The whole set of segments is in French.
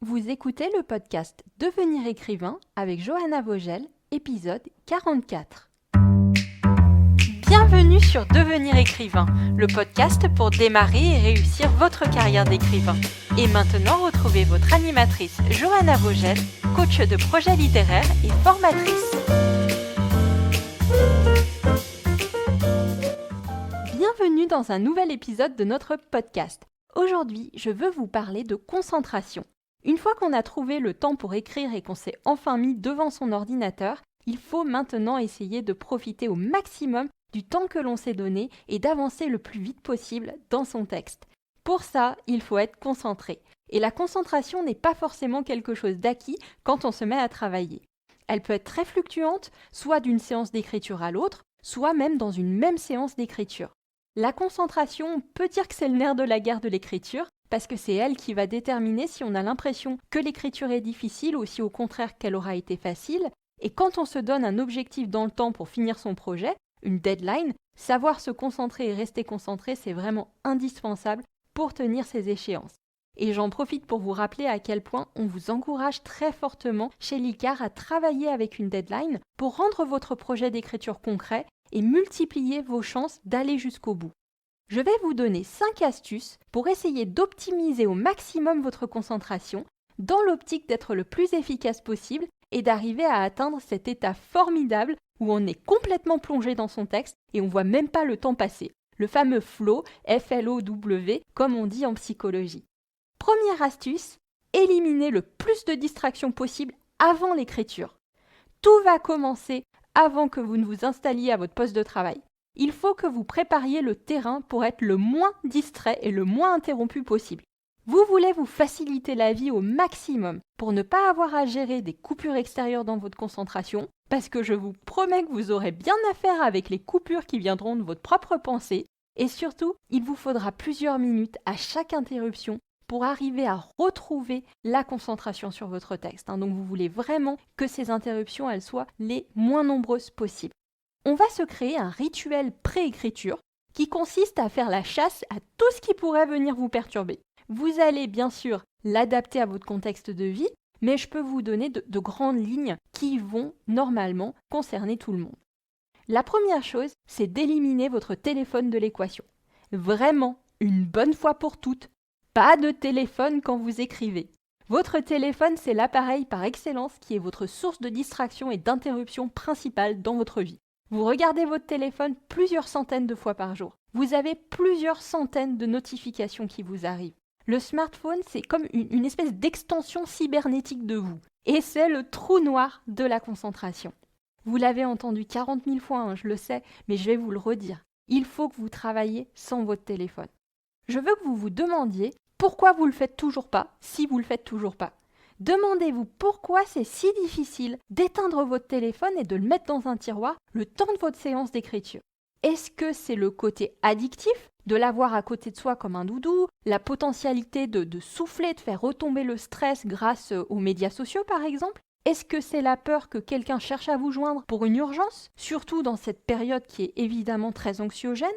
Vous écoutez le podcast Devenir écrivain avec Johanna Vogel, épisode 44. Bienvenue sur Devenir écrivain, le podcast pour démarrer et réussir votre carrière d'écrivain. Et maintenant, retrouvez votre animatrice Johanna Vogel, coach de projets littéraires et formatrice. Bienvenue dans un nouvel épisode de notre podcast. Aujourd'hui, je veux vous parler de concentration. Une fois qu'on a trouvé le temps pour écrire et qu'on s'est enfin mis devant son ordinateur, il faut maintenant essayer de profiter au maximum du temps que l'on s'est donné et d'avancer le plus vite possible dans son texte. Pour ça, il faut être concentré. Et la concentration n'est pas forcément quelque chose d'acquis quand on se met à travailler. Elle peut être très fluctuante, soit d'une séance d'écriture à l'autre, soit même dans une même séance d'écriture. La concentration, on peut dire que c'est le nerf de la guerre de l'écriture, parce que c'est elle qui va déterminer si on a l'impression que l'écriture est difficile ou si au contraire qu'elle aura été facile. Et quand on se donne un objectif dans le temps pour finir son projet, une deadline, savoir se concentrer et rester concentré, c'est vraiment indispensable pour tenir ces échéances. Et j'en profite pour vous rappeler à quel point on vous encourage très fortement chez l'ICAR à travailler avec une deadline pour rendre votre projet d'écriture concret et multiplier vos chances d'aller jusqu'au bout. Je vais vous donner 5 astuces pour essayer d'optimiser au maximum votre concentration dans l'optique d'être le plus efficace possible et d'arriver à atteindre cet état formidable où on est complètement plongé dans son texte et on ne voit même pas le temps passer. Le fameux flow, F-L-O-W, comme on dit en psychologie. Première astuce, éliminez le plus de distractions possible avant l'écriture. Tout va commencer avant que vous ne vous installiez à votre poste de travail. Il faut que vous prépariez le terrain pour être le moins distrait et le moins interrompu possible. Vous voulez vous faciliter la vie au maximum pour ne pas avoir à gérer des coupures extérieures dans votre concentration, parce que je vous promets que vous aurez bien à faire avec les coupures qui viendront de votre propre pensée, et surtout, il vous faudra plusieurs minutes à chaque interruption pour arriver à retrouver la concentration sur votre texte. Donc vous voulez vraiment que ces interruptions elles soient les moins nombreuses possibles. On va se créer un rituel pré-écriture qui consiste à faire la chasse à tout ce qui pourrait venir vous perturber. Vous allez bien sûr l'adapter à votre contexte de vie, mais je peux vous donner de grandes lignes qui vont normalement concerner tout le monde. La première chose, c'est d'éliminer votre téléphone de l'équation. Vraiment, une bonne fois pour toutes, pas de téléphone quand vous écrivez. Votre téléphone, c'est l'appareil par excellence qui est votre source de distraction et d'interruption principale dans votre vie. Vous regardez votre téléphone plusieurs centaines de fois par jour. Vous avez plusieurs centaines de notifications qui vous arrivent. Le smartphone, c'est comme une espèce d'extension cybernétique de vous. Et c'est le trou noir de la concentration. Vous l'avez entendu 40 000 fois, je le sais, mais je vais vous le redire. Il faut que vous travailliez sans votre téléphone. Je veux que vous vous demandiez pourquoi vous ne le faites toujours pas, si vous ne le faites toujours pas. Demandez-vous pourquoi c'est si difficile d'éteindre votre téléphone et de le mettre dans un tiroir le temps de votre séance d'écriture. Est-ce que c'est le côté addictif, de l'avoir à côté de soi comme un doudou, la potentialité de souffler, de faire retomber le stress grâce aux médias sociaux par exemple? Est-ce que c'est la peur que quelqu'un cherche à vous joindre pour une urgence, surtout dans cette période qui est évidemment très anxiogène?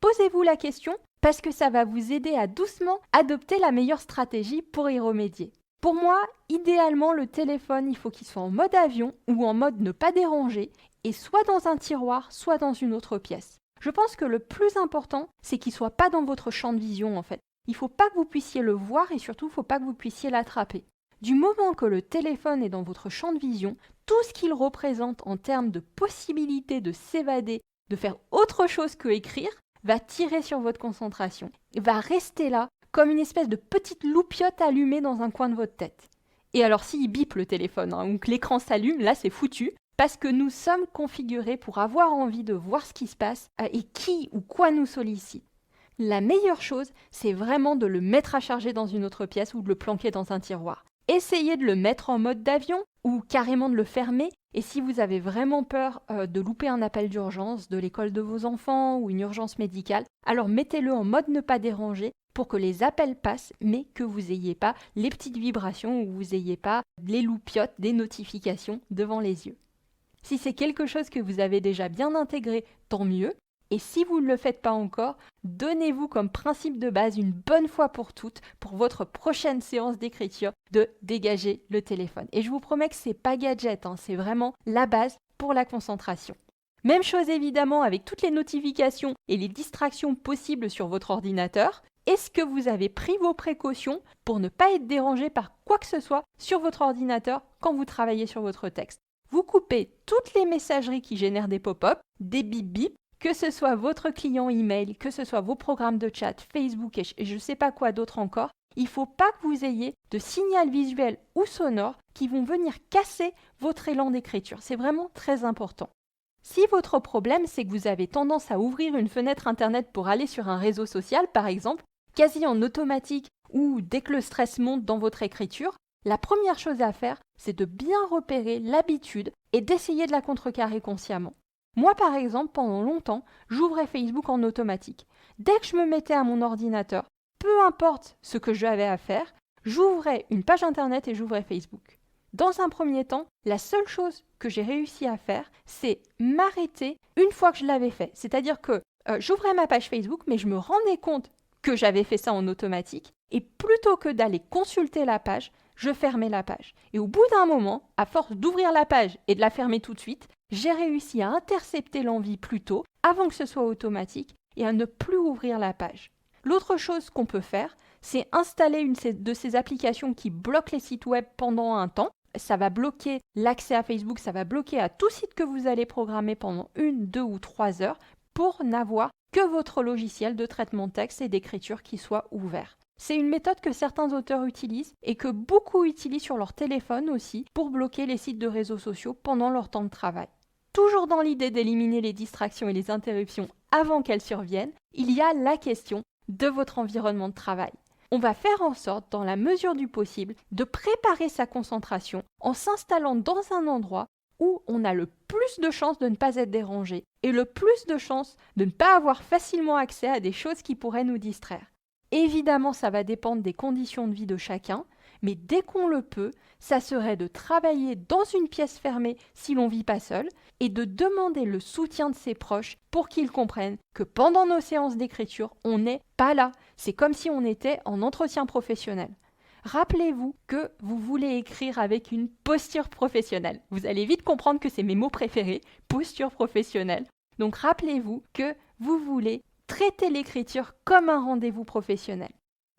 Posez-vous la question parce que ça va vous aider à doucement adopter la meilleure stratégie pour y remédier. Pour moi, idéalement, le téléphone, il faut qu'il soit en mode avion ou en mode ne pas déranger, et soit dans un tiroir, soit dans une autre pièce. Je pense que le plus important, c'est qu'il ne soit pas dans votre champ de vision en fait. Il ne faut pas que vous puissiez le voir et surtout, il ne faut pas que vous puissiez l'attraper. Du moment que le téléphone est dans votre champ de vision, tout ce qu'il représente en termes de possibilité de s'évader, de faire autre chose que écrire, va tirer sur votre concentration, va rester là comme une espèce de petite loupiote allumée dans un coin de votre tête. Et alors s'il bip le téléphone, ou que l'écran s'allume, là c'est foutu, parce que nous sommes configurés pour avoir envie de voir ce qui se passe et qui ou quoi nous sollicite. La meilleure chose, c'est vraiment de le mettre à charger dans une autre pièce ou de le planquer dans un tiroir. Essayez de le mettre en mode d'avion ou carrément de le fermer. Et si vous avez vraiment peur de louper un appel d'urgence de l'école de vos enfants ou une urgence médicale, alors mettez-le en mode ne pas déranger pour que les appels passent, mais que vous n'ayez pas les petites vibrations ou vous n'ayez pas les loupiotes des notifications devant les yeux. Si c'est quelque chose que vous avez déjà bien intégré, tant mieux. Et si vous ne le faites pas encore, donnez-vous comme principe de base une bonne fois pour toutes pour votre prochaine séance d'écriture de dégager le téléphone. Et je vous promets que c'est pas gadget, c'est vraiment la base pour la concentration. Même chose évidemment avec toutes les notifications et les distractions possibles sur votre ordinateur. Est-ce que vous avez pris vos précautions pour ne pas être dérangé par quoi que ce soit sur votre ordinateur quand vous travaillez sur votre texte? Vous coupez toutes les messageries qui génèrent des pop-up, des bip-bip, que ce soit votre client email, que ce soit vos programmes de chat, Facebook et je ne sais pas quoi d'autre encore. Il ne faut pas que vous ayez de signal visuel ou sonore qui vont venir casser votre élan d'écriture. C'est vraiment très important. Si votre problème, c'est que vous avez tendance à ouvrir une fenêtre Internet pour aller sur un réseau social, par exemple, quasi en automatique ou dès que le stress monte dans votre écriture, la première chose à faire, c'est de bien repérer l'habitude et d'essayer de la contrecarrer consciemment. Moi, par exemple, pendant longtemps, j'ouvrais Facebook en automatique. Dès que je me mettais à mon ordinateur, peu importe ce que j'avais à faire, j'ouvrais une page Internet et j'ouvrais Facebook. Dans un premier temps, la seule chose que j'ai réussi à faire, c'est m'arrêter une fois que je l'avais fait. C'est-à-dire que j'ouvrais ma page Facebook, mais je me rendais compte que j'avais fait ça en automatique. Et plutôt que d'aller consulter la page, je fermais la page. Et au bout d'un moment, à force d'ouvrir la page et de la fermer tout de suite, j'ai réussi à intercepter l'envie plus tôt, avant que ce soit automatique, et à ne plus ouvrir la page. L'autre chose qu'on peut faire, c'est installer une de ces applications qui bloquent les sites web pendant un temps. Ça va bloquer l'accès à Facebook, ça va bloquer à tout site que vous allez programmer pendant 1, 2 ou 3 heures pour n'avoir que votre logiciel de traitement de texte et d'écriture qui soit ouvert. C'est une méthode que certains auteurs utilisent et que beaucoup utilisent sur leur téléphone aussi pour bloquer les sites de réseaux sociaux pendant leur temps de travail. Toujours dans l'idée d'éliminer les distractions et les interruptions avant qu'elles surviennent, il y a la question de votre environnement de travail. On va faire en sorte, dans la mesure du possible, de préparer sa concentration en s'installant dans un endroit où on a le plus de chances de ne pas être dérangé et le plus de chances de ne pas avoir facilement accès à des choses qui pourraient nous distraire. Évidemment, ça va dépendre des conditions de vie de chacun, mais dès qu'on le peut, ça serait de travailler dans une pièce fermée si l'on ne vit pas seul et de demander le soutien de ses proches pour qu'ils comprennent que pendant nos séances d'écriture, on n'est pas là. C'est comme si on était en entretien professionnel. Rappelez-vous que vous voulez écrire avec une posture professionnelle. Vous allez vite comprendre que c'est mes mots préférés, posture professionnelle. Donc rappelez-vous que vous voulez traiter l'écriture comme un rendez-vous professionnel.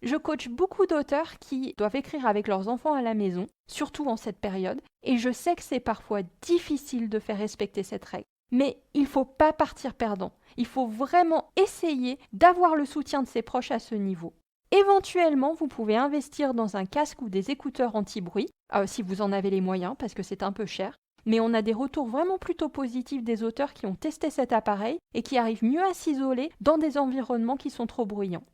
Je coach beaucoup d'auteurs qui doivent écrire avec leurs enfants à la maison, surtout en cette période, et je sais que c'est parfois difficile de faire respecter cette règle. Mais il ne faut pas partir perdant. Il faut vraiment essayer d'avoir le soutien de ses proches à ce niveau. Éventuellement, vous pouvez investir dans un casque ou des écouteurs anti-bruit, si vous en avez les moyens, parce que c'est un peu cher. Mais on a des retours vraiment plutôt positifs des auteurs qui ont testé cet appareil et qui arrivent mieux à s'isoler dans des environnements qui sont trop bruyants.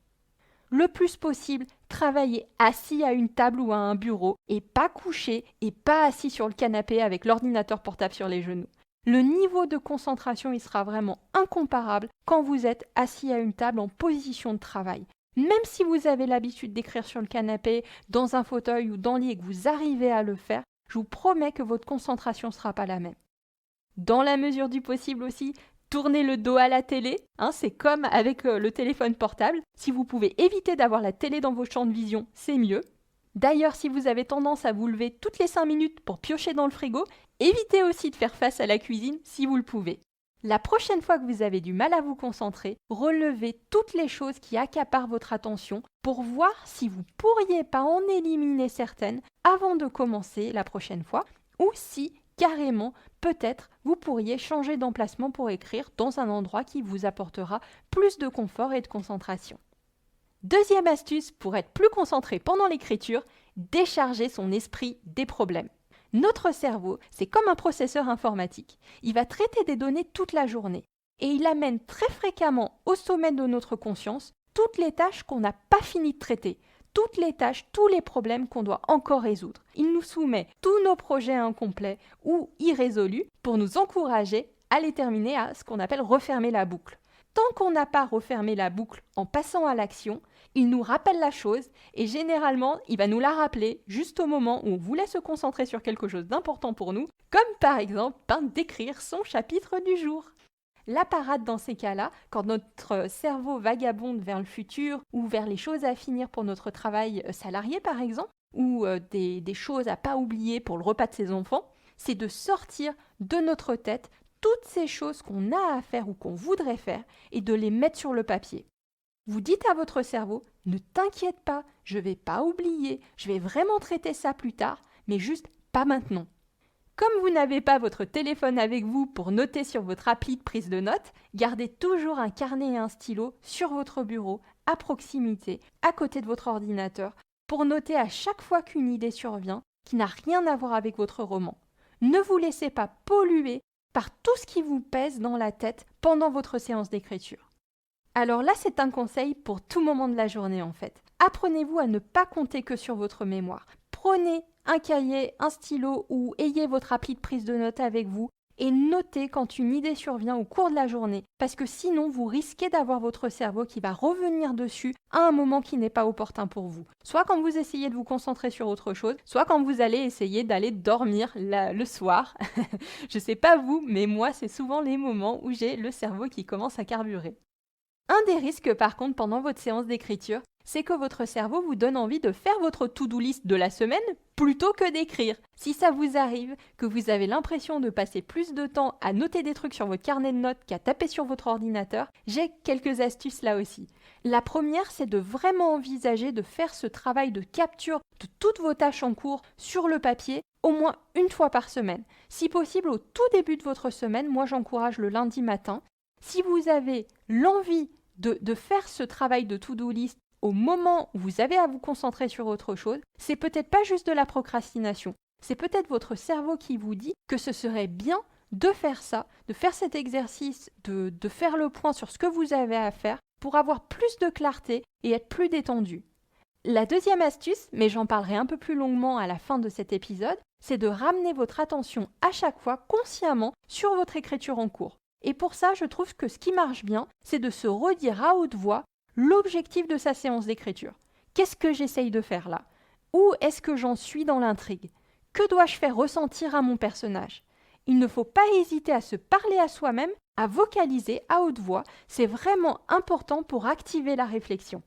Le plus possible, travaillez assis à une table ou à un bureau et pas couché et pas assis sur le canapé avec l'ordinateur portable sur les genoux. Le niveau de concentration il sera vraiment incomparable quand vous êtes assis à une table en position de travail. Même si vous avez l'habitude d'écrire sur le canapé, dans un fauteuil ou dans le lit et que vous arrivez à le faire, je vous promets que votre concentration ne sera pas la même. Dans la mesure du possible aussi, tournez le dos à la télé, c'est comme avec le téléphone portable. Si vous pouvez éviter d'avoir la télé dans vos champs de vision, c'est mieux. D'ailleurs, si vous avez tendance à vous lever toutes les 5 minutes pour piocher dans le frigo, évitez aussi de faire face à la cuisine si vous le pouvez. La prochaine fois que vous avez du mal à vous concentrer, relevez toutes les choses qui accaparent votre attention pour voir si vous pourriez pas en éliminer certaines avant de commencer la prochaine fois, ou si carrément, peut-être, vous pourriez changer d'emplacement pour écrire dans un endroit qui vous apportera plus de confort et de concentration. Deuxième astuce pour être plus concentré pendant l'écriture, décharger son esprit des problèmes. Notre cerveau, c'est comme un processeur informatique. Il va traiter des données toute la journée et il amène très fréquemment au sommet de notre conscience toutes les tâches qu'on n'a pas fini de traiter, toutes les tâches, tous les problèmes qu'on doit encore résoudre. Il nous soumet tous nos projets incomplets ou irrésolus pour nous encourager à les terminer à ce qu'on appelle refermer la boucle. Tant qu'on n'a pas refermé la boucle en passant à l'action, il nous rappelle la chose et généralement, il va nous la rappeler juste au moment où on voulait se concentrer sur quelque chose d'important pour nous, comme par exemple d'écrire son chapitre du jour. La parade dans ces cas-là, quand notre cerveau vagabonde vers le futur ou vers les choses à finir pour notre travail salarié par exemple, ou des choses à pas oublier pour le repas de ses enfants, c'est de sortir de notre tête toutes ces choses qu'on a à faire ou qu'on voudrait faire et de les mettre sur le papier. Vous dites à votre cerveau, ne t'inquiète pas, je vais pas oublier, je vais vraiment traiter ça plus tard, mais juste pas maintenant. Comme vous n'avez pas votre téléphone avec vous pour noter sur votre appli de prise de notes, gardez toujours un carnet et un stylo sur votre bureau, à proximité, à côté de votre ordinateur, pour noter à chaque fois qu'une idée survient qui n'a rien à voir avec votre roman. Ne vous laissez pas polluer par tout ce qui vous pèse dans la tête pendant votre séance d'écriture. Alors là, c'est un conseil pour tout moment de la journée en fait. Apprenez-vous à ne pas compter que sur votre mémoire. Prenez un cahier, un stylo ou ayez votre appli de prise de notes avec vous et notez quand une idée survient au cours de la journée parce que sinon vous risquez d'avoir votre cerveau qui va revenir dessus à un moment qui n'est pas opportun pour vous. Soit quand vous essayez de vous concentrer sur autre chose, soit quand vous allez essayer d'aller dormir le soir. Je sais pas vous, mais moi c'est souvent les moments où j'ai le cerveau qui commence à carburer. Un des risques par contre pendant votre séance d'écriture, c'est que votre cerveau vous donne envie de faire votre to-do list de la semaine plutôt que d'écrire. Si ça vous arrive, que vous avez l'impression de passer plus de temps à noter des trucs sur votre carnet de notes qu'à taper sur votre ordinateur, j'ai quelques astuces là aussi. La première, c'est de vraiment envisager de faire ce travail de capture de toutes vos tâches en cours sur le papier au moins une fois par semaine. Si possible, au tout début de votre semaine, moi j'encourage le lundi matin. Si vous avez l'envie de faire ce travail de to-do list au moment où vous avez à vous concentrer sur autre chose, c'est peut-être pas juste de la procrastination. C'est peut-être votre cerveau qui vous dit que ce serait bien de faire ça, de faire cet exercice, de faire le point sur ce que vous avez à faire pour avoir plus de clarté et être plus détendu. La deuxième astuce, mais j'en parlerai un peu plus longuement à la fin de cet épisode, c'est de ramener votre attention à chaque fois consciemment sur votre écriture en cours. Et pour ça, je trouve que ce qui marche bien, c'est de se redire à haute voix l'objectif de sa séance d'écriture. Qu'est-ce que j'essaye de faire là? Où est-ce que j'en suis dans l'intrigue? Que dois-je faire ressentir à mon personnage? Il ne faut pas hésiter à se parler à soi-même, à vocaliser à haute voix. C'est vraiment important pour activer la réflexion.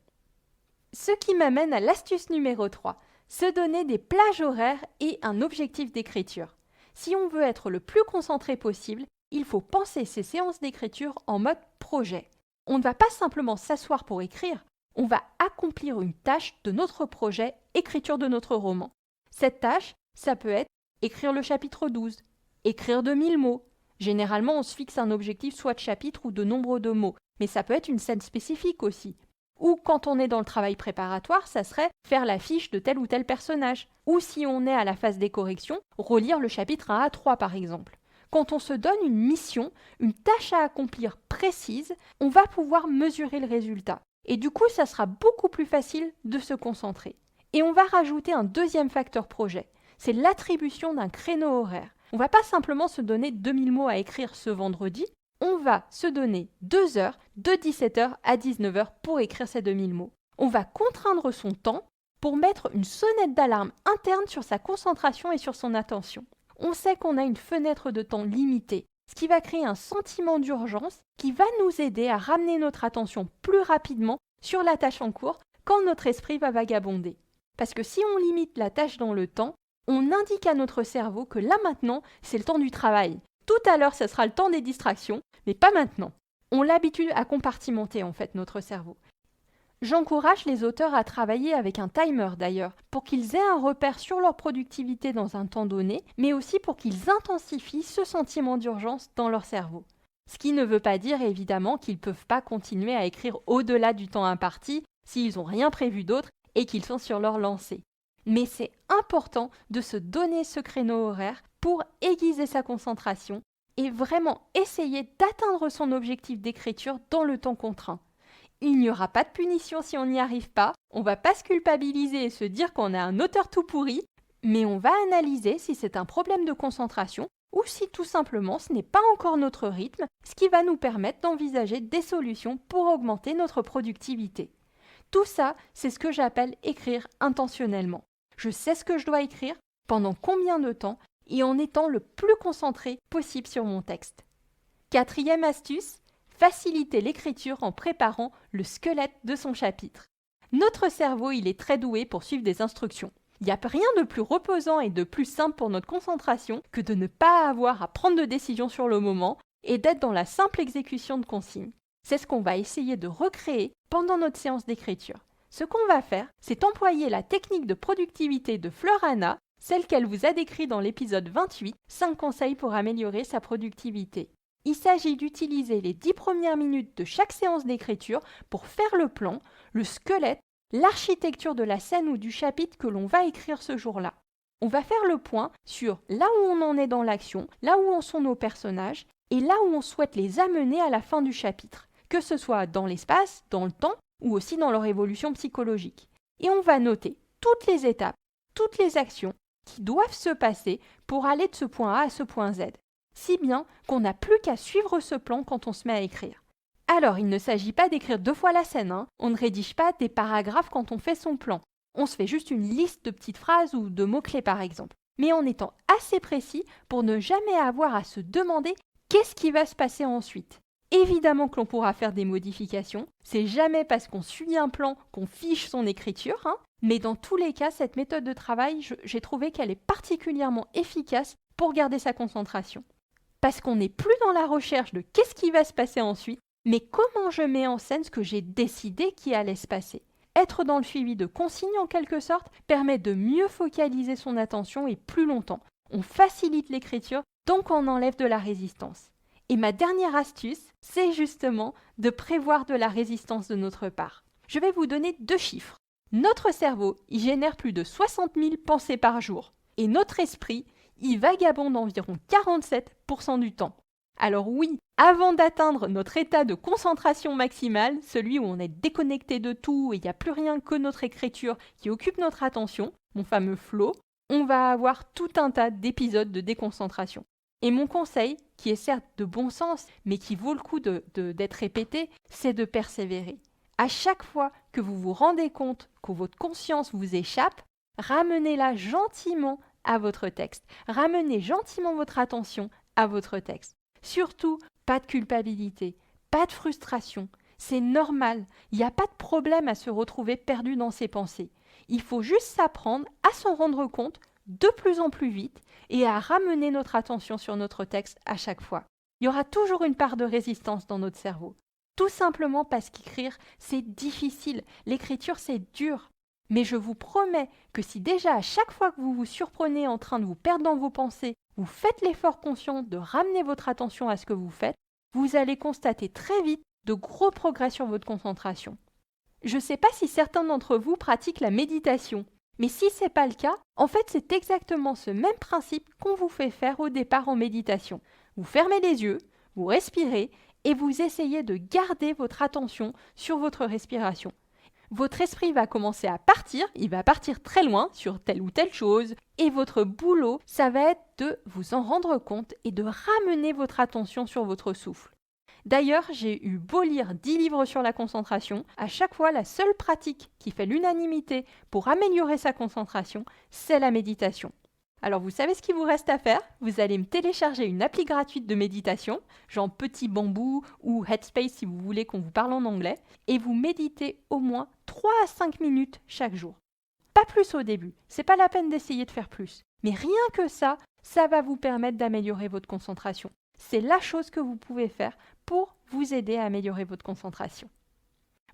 Ce qui m'amène à l'astuce numéro 3, se donner des plages horaires et un objectif d'écriture. Si on veut être le plus concentré possible, il faut penser ces séances d'écriture en mode projet. On ne va pas simplement s'asseoir pour écrire, on va accomplir une tâche de notre projet, écriture de notre roman. Cette tâche, ça peut être écrire le chapitre 12, écrire de 1000 mots. Généralement, on se fixe un objectif soit de chapitre ou de nombre de mots, mais ça peut être une scène spécifique aussi. Ou quand on est dans le travail préparatoire, ça serait faire la fiche de tel ou tel personnage. Ou si on est à la phase des corrections, relire le chapitre 1 à 3 par exemple. Quand on se donne une mission, une tâche à accomplir précise, on va pouvoir mesurer le résultat. Et du coup, ça sera beaucoup plus facile de se concentrer. Et on va rajouter un deuxième facteur projet, c'est l'attribution d'un créneau horaire. On ne va pas simplement se donner 2000 mots à écrire ce vendredi, on va se donner 2 heures de 17h à 19h pour écrire ces 2000 mots. On va contraindre son temps pour mettre une sonnette d'alarme interne sur sa concentration et sur son attention. On sait qu'on a une fenêtre de temps limitée, ce qui va créer un sentiment d'urgence qui va nous aider à ramener notre attention plus rapidement sur la tâche en cours quand notre esprit va vagabonder. Parce que si on limite la tâche dans le temps, on indique à notre cerveau que là maintenant, c'est le temps du travail. Tout à l'heure, ce sera le temps des distractions, mais pas maintenant. On l'habitue à compartimenter en fait notre cerveau. J'encourage les auteurs à travailler avec un timer d'ailleurs, pour qu'ils aient un repère sur leur productivité dans un temps donné, mais aussi pour qu'ils intensifient ce sentiment d'urgence dans leur cerveau. Ce qui ne veut pas dire évidemment qu'ils ne peuvent pas continuer à écrire au-delà du temps imparti s'ils n'ont rien prévu d'autre et qu'ils sont sur leur lancée. Mais c'est important de se donner ce créneau horaire pour aiguiser sa concentration et vraiment essayer d'atteindre son objectif d'écriture dans le temps contraint. Il n'y aura pas de punition si on n'y arrive pas, on va pas se culpabiliser et se dire qu'on est un auteur tout pourri, mais on va analyser si c'est un problème de concentration ou si tout simplement ce n'est pas encore notre rythme, ce qui va nous permettre d'envisager des solutions pour augmenter notre productivité. Tout ça, c'est ce que j'appelle écrire intentionnellement. Je sais ce que je dois écrire, pendant combien de temps, et en étant le plus concentré possible sur mon texte. 4e astuce, faciliter l'écriture en préparant le squelette de son chapitre. Notre cerveau, il est très doué pour suivre des instructions. Il n'y a rien de plus reposant et de plus simple pour notre concentration que de ne pas avoir à prendre de décision sur le moment et d'être dans la simple exécution de consignes. C'est ce qu'on va essayer de recréer pendant notre séance d'écriture. Ce qu'on va faire, c'est employer la technique de productivité de Fleur Anna, celle qu'elle vous a décrite dans l'épisode 28, 5 conseils pour améliorer sa productivité. Il s'agit d'utiliser les 10 premières minutes de chaque séance d'écriture pour faire le plan, le squelette, l'architecture de la scène ou du chapitre que l'on va écrire ce jour-là. On va faire le point sur là où on en est dans l'action, là où en sont nos personnages et là où on souhaite les amener à la fin du chapitre, que ce soit dans l'espace, dans le temps ou aussi dans leur évolution psychologique. Et on va noter toutes les étapes, toutes les actions qui doivent se passer pour aller de ce point A à ce point Z. Si bien qu'on n'a plus qu'à suivre ce plan quand on se met à écrire. Alors, il ne s'agit pas d'écrire 2 fois la scène, On ne rédige pas des paragraphes quand on fait son plan. On se fait juste une liste de petites phrases ou de mots-clés par exemple. Mais en étant assez précis pour ne jamais avoir à se demander qu'est-ce qui va se passer ensuite. Évidemment que l'on pourra faire des modifications, c'est jamais parce qu'on suit un plan qu'on fiche son écriture, mais dans tous les cas, cette méthode de travail, j'ai trouvé qu'elle est particulièrement efficace pour garder sa concentration. Parce qu'on n'est plus dans la recherche de qu'est-ce qui va se passer ensuite, mais comment je mets en scène ce que j'ai décidé qui allait se passer. Être dans le suivi de consignes en quelque sorte permet de mieux focaliser son attention et plus longtemps. On facilite l'écriture, donc on enlève de la résistance. Et ma dernière astuce, c'est justement de prévoir de la résistance de notre part. Je vais vous donner 2 chiffres. Notre cerveau, il génère plus de 60 000 pensées par jour. Et notre esprit, il vagabonde environ 47% du temps. Alors oui, avant d'atteindre notre état de concentration maximale, celui où on est déconnecté de tout et il n'y a plus rien que notre écriture qui occupe notre attention, mon fameux flow, on va avoir tout un tas d'épisodes de déconcentration. Et mon conseil, qui est certes de bon sens, mais qui vaut le coup d'être répété, c'est de persévérer. À chaque fois que vous vous rendez compte que votre conscience vous échappe, ramenez-la gentiment à votre texte. Ramenez gentiment votre attention à votre texte. Surtout, pas de culpabilité, pas de frustration. C'est normal, il n'y a pas de problème à se retrouver perdu dans ses pensées. Il faut juste s'apprendre à s'en rendre compte de plus en plus vite et à ramener notre attention sur notre texte à chaque fois. Il y aura toujours une part de résistance dans notre cerveau. Tout simplement parce qu'écrire, c'est difficile. L'écriture, c'est dur. Mais je vous promets que si déjà à chaque fois que vous vous surprenez en train de vous perdre dans vos pensées, vous faites l'effort conscient de ramener votre attention à ce que vous faites, vous allez constater très vite de gros progrès sur votre concentration. Je ne sais pas si certains d'entre vous pratiquent la méditation, mais si ce n'est pas le cas, en fait c'est exactement ce même principe qu'on vous fait faire au départ en méditation. Vous fermez les yeux, vous respirez et vous essayez de garder votre attention sur votre respiration. Votre esprit va commencer à partir, il va partir très loin sur telle ou telle chose, et votre boulot, ça va être de vous en rendre compte et de ramener votre attention sur votre souffle. D'ailleurs, j'ai eu beau lire 10 livres sur la concentration, à chaque fois la seule pratique qui fait l'unanimité pour améliorer sa concentration, c'est la méditation. Alors vous savez ce qu'il vous reste à faire? Vous allez me télécharger une appli gratuite de méditation, genre Petit Bambou ou Headspace si vous voulez qu'on vous parle en anglais, et vous méditez au moins 3 à 5 minutes chaque jour. Pas plus au début, c'est pas la peine d'essayer de faire plus. Mais rien que ça va vous permettre d'améliorer votre concentration. C'est la chose que vous pouvez faire pour vous aider à améliorer votre concentration.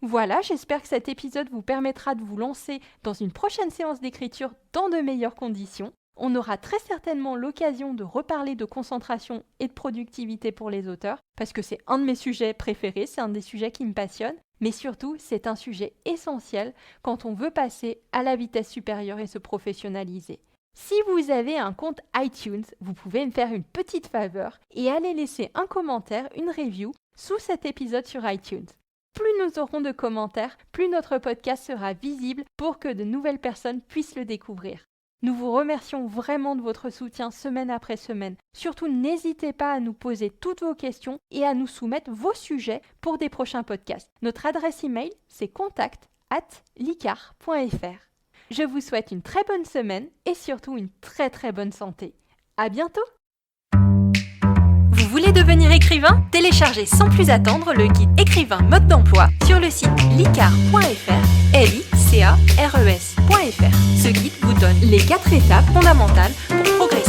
Voilà, j'espère que cet épisode vous permettra de vous lancer dans une prochaine séance d'écriture dans de meilleures conditions. On aura très certainement l'occasion de reparler de concentration et de productivité pour les auteurs, parce que c'est un de mes sujets préférés, c'est un des sujets qui me passionne, mais surtout c'est un sujet essentiel quand on veut passer à la vitesse supérieure et se professionnaliser. Si vous avez un compte iTunes, vous pouvez me faire une petite faveur et aller laisser un commentaire, une review sous cet épisode sur iTunes. Plus nous aurons de commentaires, plus notre podcast sera visible pour que de nouvelles personnes puissent le découvrir. Nous vous remercions vraiment de votre soutien semaine après semaine. Surtout, n'hésitez pas à nous poser toutes vos questions et à nous soumettre vos sujets pour des prochains podcasts. Notre adresse email, c'est contact@licar.fr. Je vous souhaite une très bonne semaine et surtout une très très bonne santé. À bientôt! Vous voulez devenir écrivain? Téléchargez sans plus attendre le guide écrivain mode d'emploi sur le site licares.fr, licares.fr. Ce guide vous donne les 4 étapes fondamentales pour progresser